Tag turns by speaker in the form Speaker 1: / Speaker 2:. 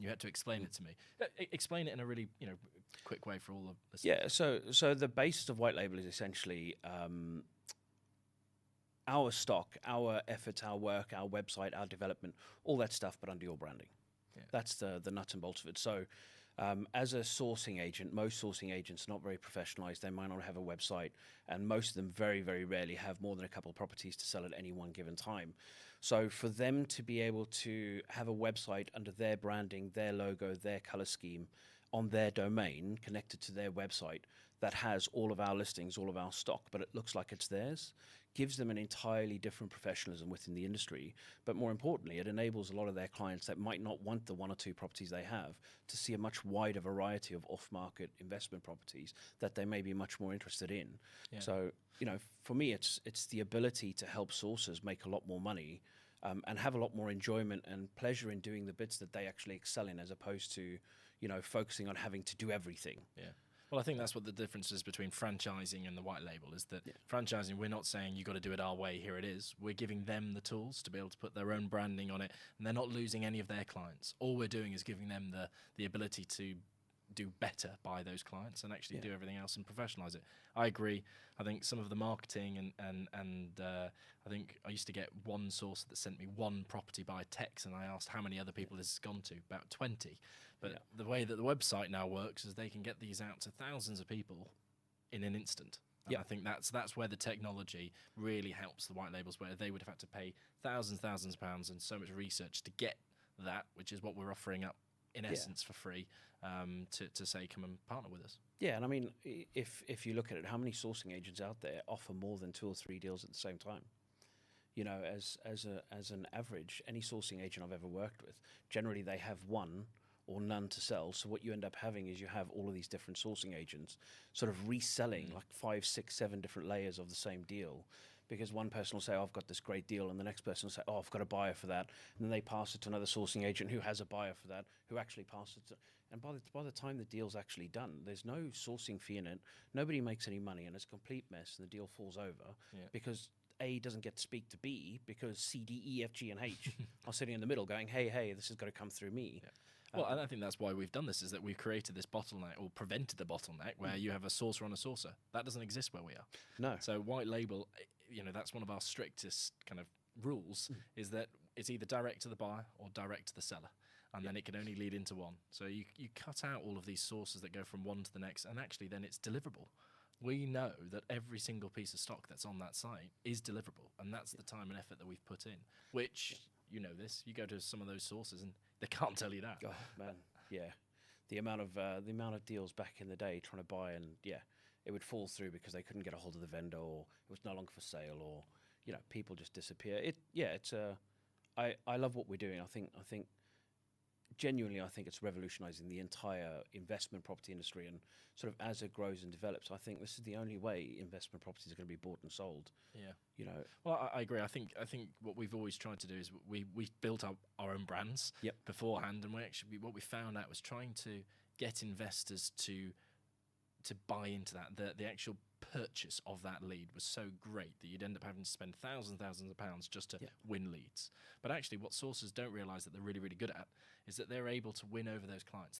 Speaker 1: You had to explain it to me. Explain it in a really quick way for all of us.
Speaker 2: Yeah. So the basis of white label is essentially our stock, our efforts, our work, our website, our development, all that stuff, but under your branding. Yeah. That's the nuts and bolts of it. So as a sourcing agent, most sourcing agents are not very professionalized. They might not have a website, and most of them very, very rarely have more than a couple of properties to sell at any one given time. So for them to be able to have a website under their branding, their logo, their color scheme, on their domain, connected to their website, that has all of our listings, all of our stock, but it looks like it's theirs, gives them an entirely different professionalism within the industry. But more importantly, it enables a lot of their clients that might not want the one or two properties they have to see a much wider variety of off-market investment properties that they may be much more interested in. Yeah. So, for me, it's the ability to help sourcers make a lot more money and have a lot more enjoyment and pleasure in doing the bits that they actually excel in, as opposed to, focusing on having to do everything.
Speaker 1: Yeah. Well, I think that's what the difference is between franchising and the white label, is that franchising, we're not saying you got to do it our way, here it is. We're giving them the tools to be able to put their own branding on it, and they're not losing any of their clients. All we're doing is giving them the ability to do better by those clients and actually do everything else and professionalize it. I agree. I think some of the marketing and I think I used to get one source that sent me one property by text, and I asked how many other people this has gone to, about 20. But the way that the website now works is they can get these out to thousands of people in an instant. And I think that's where the technology really helps the white labels, where they would have had to pay thousands of pounds and so much research to get that, which is what we're offering up in essence for free, to say, come and partner with us.
Speaker 2: Yeah, and I mean, if you look at it, how many sourcing agents out there offer more than 2 or 3 deals at the same time? As an average, any sourcing agent I've ever worked with, generally they have one or none to sell. So what you end up having is you have all of these different sourcing agents sort of reselling like 5, 6, 7 different layers of the same deal, because one person will say, oh, I've got this great deal, and the next person will say, oh, I've got a buyer for that, and then they pass it to another sourcing agent who has a buyer for that, who actually passes it to, and by the time the deal's actually done, there's no sourcing fee in it, nobody makes any money, and it's a complete mess, and the deal falls over because A doesn't get to speak to B, because C, D, E, F, G, and H are sitting in the middle going, hey, this has got to come through me.
Speaker 1: Yeah. Well, and I think that's why we've done this, is that we've created this bottleneck, or prevented the bottleneck, where you have a sourcer on a sourcer. That doesn't exist where we are.
Speaker 2: No.
Speaker 1: So white label, that's one of our strictest kind of rules, is that it's either direct to the buyer or direct to the seller, and then it can only lead into one. So you cut out all of these sources that go from one to the next, and actually then it's deliverable. We know that every single piece of stock that's on that site is deliverable, and that's the time and effort that we've put in, which, you go to some of those sources and they can't tell you that.
Speaker 2: Oh, man, yeah. The amount of deals back in the day trying to buy, and it would fall through because they couldn't get a hold of the vendor, or it was no longer for sale, or people just disappear. I love what we're doing. I think genuinely, I think it's revolutionizing the entire investment property industry, and sort of as it grows and develops, I think this is the only way investment properties are going to be bought and sold.
Speaker 1: Yeah. Well, I agree. I think what we've always tried to do is we built our own brands beforehand, and what we found out was trying to get investors to buy into that. The actual purchase of that lead was so great that you'd end up having to spend thousands of pounds just to win leads. But actually what sources don't realise that they're really, really good at is that they're able to win over those clients